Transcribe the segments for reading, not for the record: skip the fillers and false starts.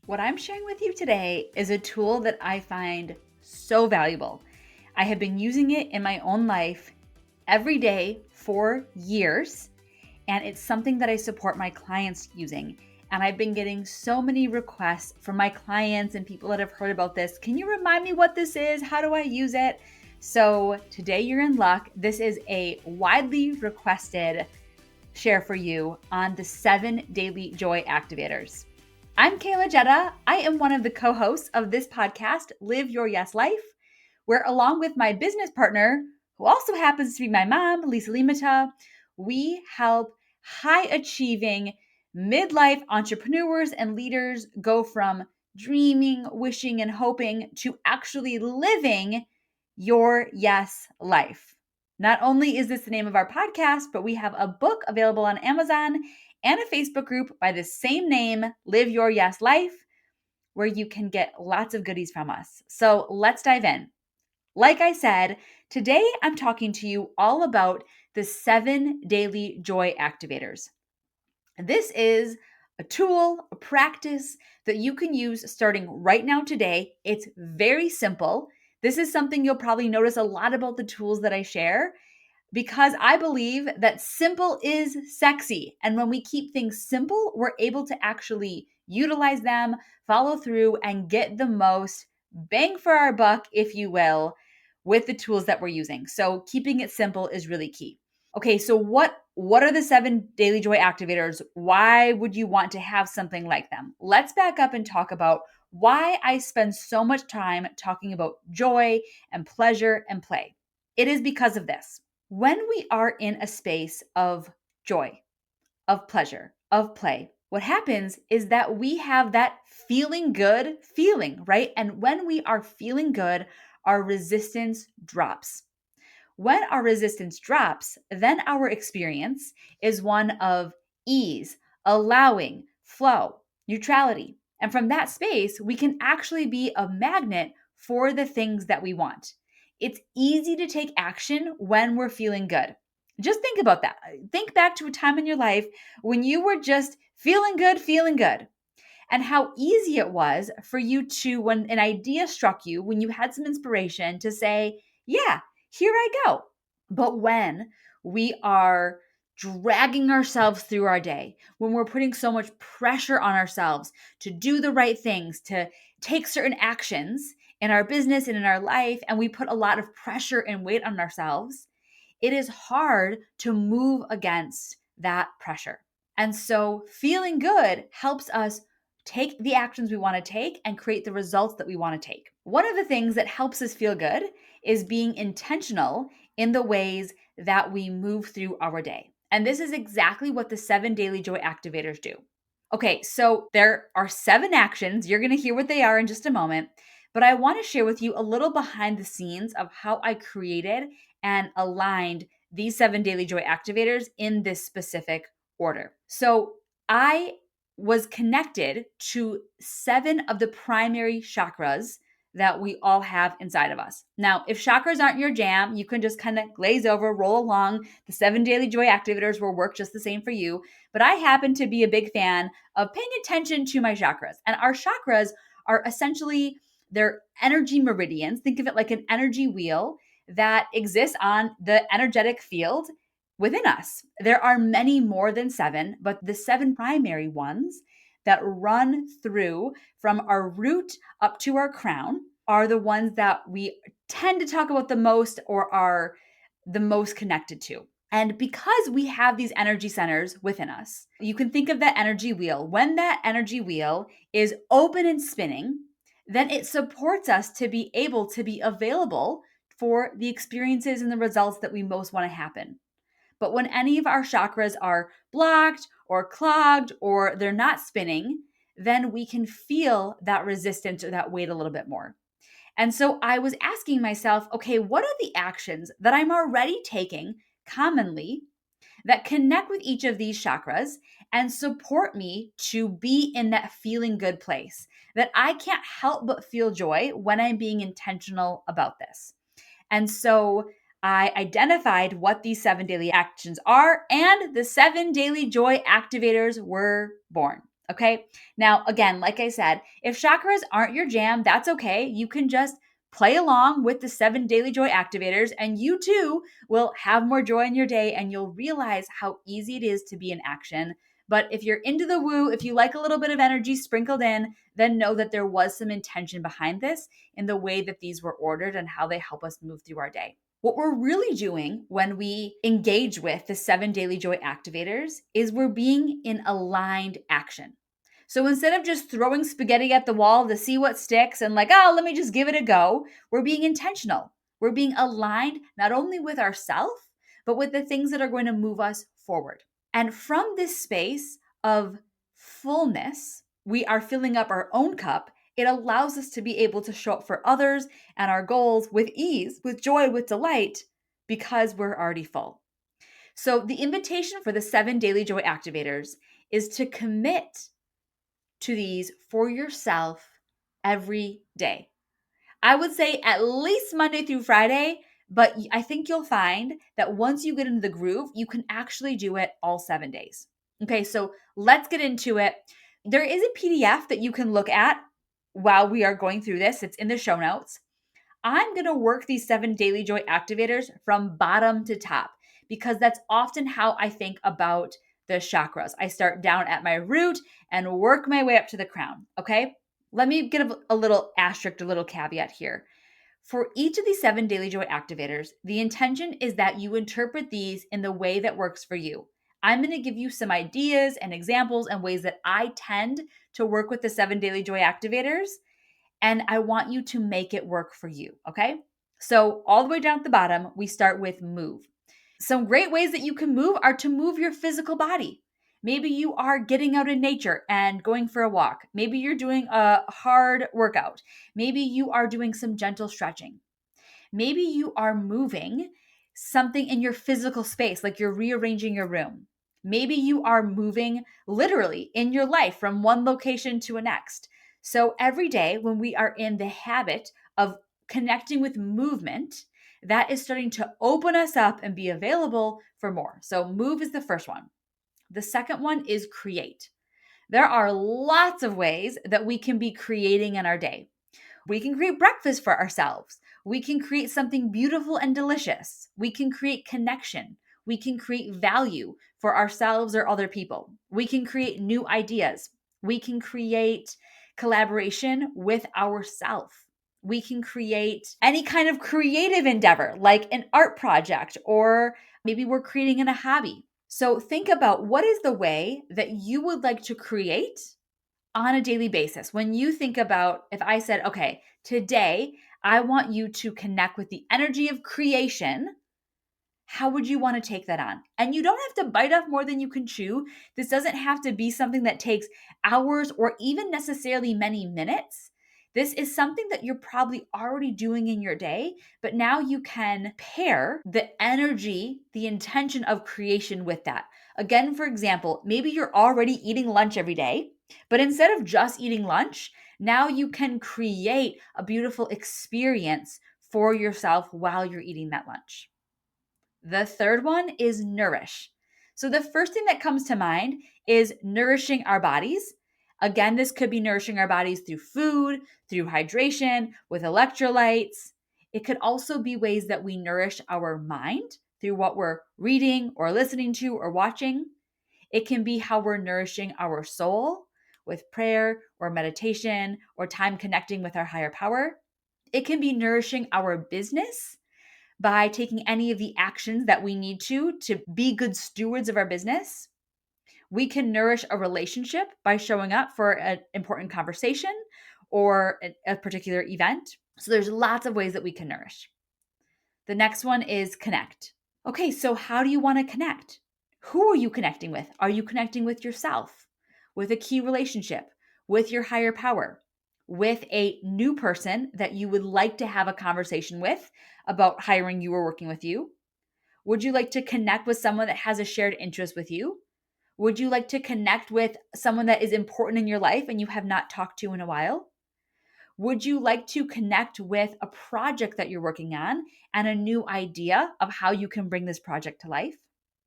What I'm sharing with you today is a tool that I find so valuable. I have been using it in my own life every day for years, and it's something that I support my clients using. And I've been getting so many requests from my clients and people that have heard about this. Can you remind me what this is? How do I use it? So today you're in luck. This is a widely requested share for you on the 7 Daily Joy Activators. I'm Kayla Jetta. I am one of the co-hosts of this podcast, Live Your Yes Life, where along with my business partner, who also happens to be my mom, Lisa Limata, we help high-achieving midlife entrepreneurs and leaders go from dreaming, wishing, and hoping to actually living your yes life. Not only is this the name of our podcast, but we have a book available on Amazon and a Facebook group by the same name, Live Your Yes Life, where you can get lots of goodies from us. So let's dive in. Like I said, today I'm talking to you all about the 7 Daily Joy Activators. This is a tool, a practice that you can use starting right now today. It's very simple. This is something you'll probably notice a lot about the tools that I share because I believe that simple is sexy. And when we keep things simple, we're able to actually utilize them, follow through, and get the most bang for our buck, if you will, with the tools that we're using. So keeping it simple is really key. Okay, so what are the 7 Daily Joy Activators? Why would you want to have something like them? Let's back up and talk about why I spend so much time talking about joy and pleasure and play. It is because of this. When we are in a space of joy, of pleasure, of play, what happens is that we have that feeling good feeling, right? And when we are feeling good, our resistance drops. When our resistance drops, then our experience is one of ease, allowing, flow, neutrality. And from that space, we can actually be a magnet for the things that we want. It's easy to take action when we're feeling good. Just think about that. Think back to a time in your life when you were just feeling good, and how easy it was for you to, when an idea struck you, when you had some inspiration, to say, yeah, here I go. But when we are dragging ourselves through our day, when we're putting so much pressure on ourselves to do the right things, to take certain actions in our business and in our life, and we put a lot of pressure and weight on ourselves, it is hard to move against that pressure. And so feeling good helps us take the actions we want to take and create the results that we want to take. One of the things that helps us feel good is being intentional in the ways that we move through our day. And this is exactly what the 7 Daily Joy Activators do. Okay, so there are 7 actions. You're going to hear what they are in just a moment. But I want to share with you a little behind the scenes of how I created and aligned these 7 Daily Joy Activators in this specific order. So I was connected to 7 of the primary chakras that we all have inside of us. Now, if chakras aren't your jam, you can just kind of glaze over, roll along. The 7 Daily Joy Activators will work just the same for you. But I happen to be a big fan of paying attention to my chakras. And our chakras are essentially, they're energy meridians. Think of it like an energy wheel that exists on the energetic field within us. There are many more than 7, but the 7 primary ones that run through from our root up to our crown are the ones that we tend to talk about the most or are the most connected to. And because we have these energy centers within us, you can think of that energy wheel. When that energy wheel is open and spinning, then it supports us to be able to be available for the experiences and the results that we most want to happen. But when any of our chakras are blocked or clogged or they're not spinning, then we can feel that resistance or that weight a little bit more. And so I was asking myself, okay, what are the actions that I'm already taking commonly that connect with each of these chakras and support me to be in that feeling good place, that I can't help but feel joy when I'm being intentional about this? And so I identified what these 7 daily actions are, and the 7 Daily Joy Activators were born. Okay. Now, again, like I said, if chakras aren't your jam, that's okay. You can just play along with the 7 Daily Joy Activators, and you too will have more joy in your day and you'll realize how easy it is to be in action. But if you're into the woo, if you like a little bit of energy sprinkled in, then know that there was some intention behind this in the way that these were ordered and how they help us move through our day. What we're really doing when we engage with the 7 Daily Joy Activators is we're being in aligned action. So instead of just throwing spaghetti at the wall to see what sticks and like, oh, let me just give it a go, we're being intentional. We're being aligned not only with ourselves, but with the things that are going to move us forward. And from this space of fullness, we are filling up our own cup. It allows us to be able to show up for others and our goals with ease, with joy, with delight, because we're already full. So the invitation for the 7 Daily Joy Activators is to commit to these for yourself every day. I would say at least Monday through Friday, but I think you'll find that once you get into the groove, you can actually do it all 7 days. Okay, so let's get into it. There is a PDF that you can look at while we are going through this. It's in the show notes. I'm going to work these 7 Daily Joy Activators from bottom to top because that's often how I think about the chakras. I start down at my root and work my way up to the crown. Okay. Let me give a little asterisk, a little caveat here. For each of these 7 Daily Joy Activators, the intention is that you interpret these in the way that works for you. I'm going to give you some ideas and examples and ways that I tend to work with the 7 Daily Joy Activators, and I want you to make it work for you, okay? So all the way down at the bottom, we start with move. Some great ways that you can move are to move your physical body. Maybe you are getting out in nature and going for a walk. Maybe you're doing a hard workout. Maybe you are doing some gentle stretching. Maybe you are moving something in your physical space, like you're rearranging your room. Maybe you are moving literally in your life from one location to a next. So every day when we are in the habit of connecting with movement, that is starting to open us up and be available for more. So move is the first one. The second one is create. There are lots of ways that we can be creating in our day. We can create breakfast for ourselves. We can create something beautiful and delicious. We can create connection. We can create value for ourselves or other people. We can create new ideas. We can create collaboration with ourselves. We can create any kind of creative endeavor, like an art project, or maybe we're creating in a hobby. So think about what is the way that you would like to create on a daily basis. When you think about, if I said, okay, today I want you to connect with the energy of creation, how would you want to take that on? And you don't have to bite off more than you can chew. This doesn't have to be something that takes hours or even necessarily many minutes. This is something that you're probably already doing in your day, but now you can pair the energy, the intention of creation with that. Again, for example, maybe you're already eating lunch every day, but instead of just eating lunch, now you can create a beautiful experience for yourself while you're eating that lunch. The third one is nourish. So the first thing that comes to mind is nourishing our bodies. Again, this could be nourishing our bodies through food, through hydration, with electrolytes. It could also be ways that we nourish our mind through what we're reading or listening to or watching. It can be how we're nourishing our soul with prayer or meditation or time connecting with our higher power. It can be nourishing our business by taking any of the actions that we need to be good stewards of our business. We can nourish a relationship by showing up for an important conversation or a particular event. So there's lots of ways that we can nourish. The next one is connect. Okay, so how do you want to connect? Who are you connecting with? Are you connecting with yourself, with a key relationship, with your higher power, with a new person that you would like to have a conversation with about hiring you or working with you? Would you like to connect with someone that has a shared interest with you? Would you like to connect with someone that is important in your life and you have not talked to in a while? Would you like to connect with a project that you're working on and a new idea of how you can bring this project to life?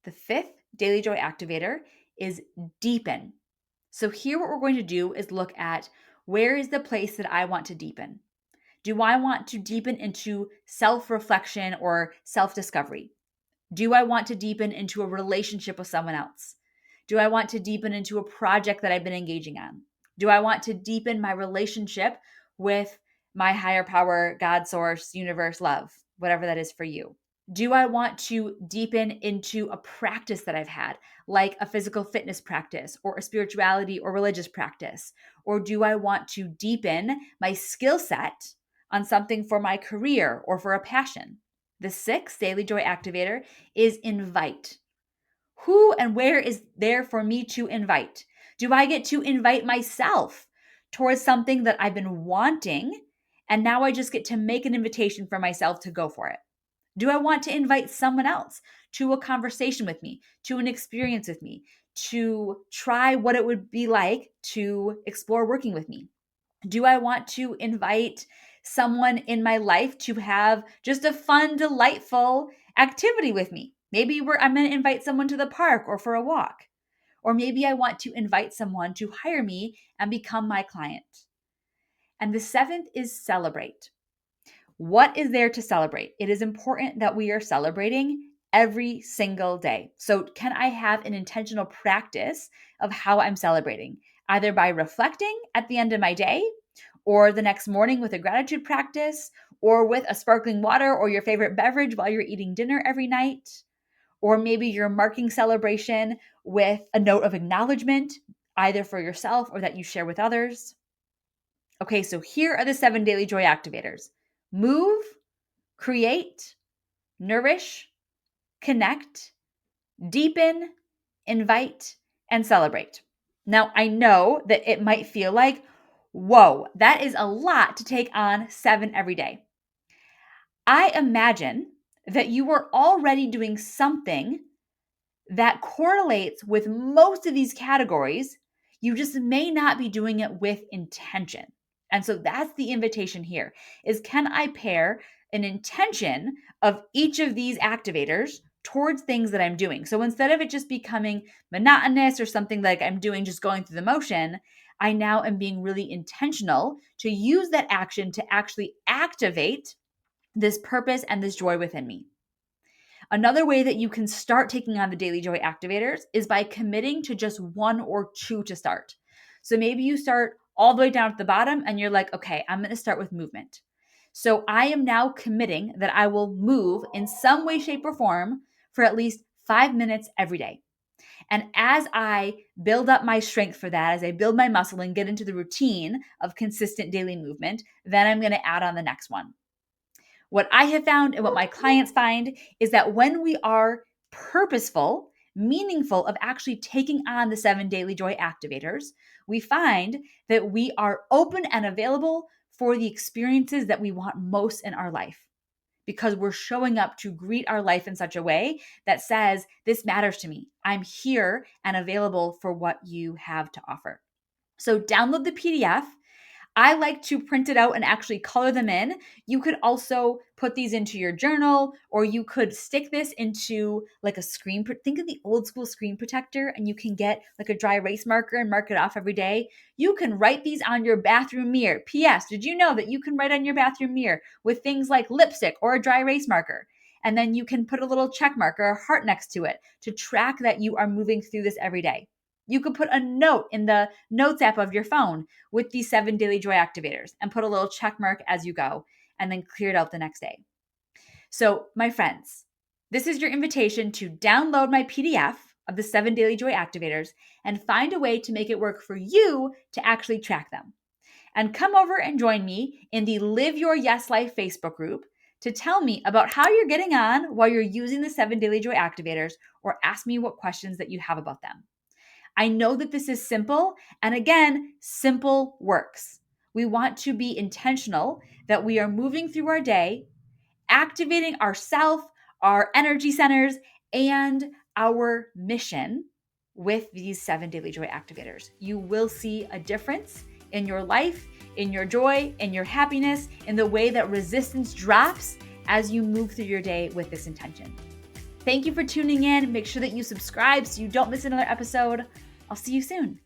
The fifth Daily Joy Activator is deepen. So here what we're going to do is look at, where is the place that I want to deepen? Do I want to deepen into self-reflection or self-discovery? Do I want to deepen into a relationship with someone else? Do I want to deepen into a project that I've been engaging on? Do I want to deepen my relationship with my higher power, God, source, universe, love, whatever that is for you? Do I want to deepen into a practice that I've had, like a physical fitness practice or a spirituality or religious practice? Or do I want to deepen my skill set on something for my career or for a passion? The sixth Daily Joy Activator is invite. Who and where is there for me to invite? Do I get to invite myself towards something that I've been wanting, and now I just get to make an invitation for myself to go for it? Do I want to invite someone else to a conversation with me, to an experience with me, to try what it would be like to explore working with me? Do I want to invite someone in my life to have just a fun, delightful activity with me? Maybe I'm going to invite someone to the park or for a walk. Or maybe I want to invite someone to hire me and become my client. And the seventh is celebrate. What is there to celebrate? It is important that we are celebrating every single day. So, can I have an intentional practice of how I'm celebrating? Either by reflecting at the end of my day, or the next morning with a gratitude practice, or with a sparkling water or your favorite beverage while you're eating dinner every night. Or maybe you're marking celebration with a note of acknowledgement, either for yourself or that you share with others. Okay, so here are the 7 Daily Joy Activators: move, create, nourish, connect, deepen, invite, and celebrate. Now, I know that it might feel like, whoa, that is a lot to take on 7 every day. I imagine that you are already doing something that correlates with most of these categories. You just may not be doing it with intention. And so that's the invitation here, is, can I pair an intention of each of these activators towards things that I'm doing? So instead of it just becoming monotonous or something like I'm doing just going through the motion, I now am being really intentional to use that action to actually activate this purpose and this joy within me. Another way that you can start taking on the Daily Joy Activators is by committing to just 1 or 2 to start. So maybe you start all the way down at the bottom and you're like, okay, I'm going to start with movement. So I am now committing that I will move in some way, shape, or form for at least 5 minutes every day. And as I build up my strength for that, as I build my muscle and get into the routine of consistent daily movement, then I'm going to add on the next one. What I have found and what my clients find is that when we are purposeful, meaningful of actually taking on the 7 Daily Joy Activators, we find that we are open and available for the experiences that we want most in our life, because we're showing up to greet our life in such a way that says, this matters to me. I'm here and available for what you have to offer. So download the PDF. I like to print it out and actually color them in. You could also put these into your journal, or you could stick this into like a screen. Think of the old school screen protector, and you can get like a dry erase marker and mark it off every day. You can write these on your bathroom mirror. P.S. Did you know that you can write on your bathroom mirror with things like lipstick or a dry erase marker? And then you can put a little check mark or a heart next to it to track that you are moving through this every day. You could put a note in the notes app of your phone with these 7 Daily Joy Activators and put a little check mark as you go, and then clear it out the next day. So, my friends, this is your invitation to download my PDF of the 7 Daily Joy Activators and find a way to make it work for you to actually track them. And come over and join me in the Live Your Yes Life Facebook group to tell me about how you're getting on while you're using the 7 Daily Joy Activators, or ask me what questions that you have about them. I know that this is simple, and again, simple works. We want to be intentional that we are moving through our day, activating ourself, our energy centers, and our mission with these 7 Daily Joy Activators. You will see a difference in your life, in your joy, in your happiness, in the way that resistance drops as you move through your day with this intention. Thank you for tuning in. Make sure that you subscribe so you don't miss another episode. I'll see you soon.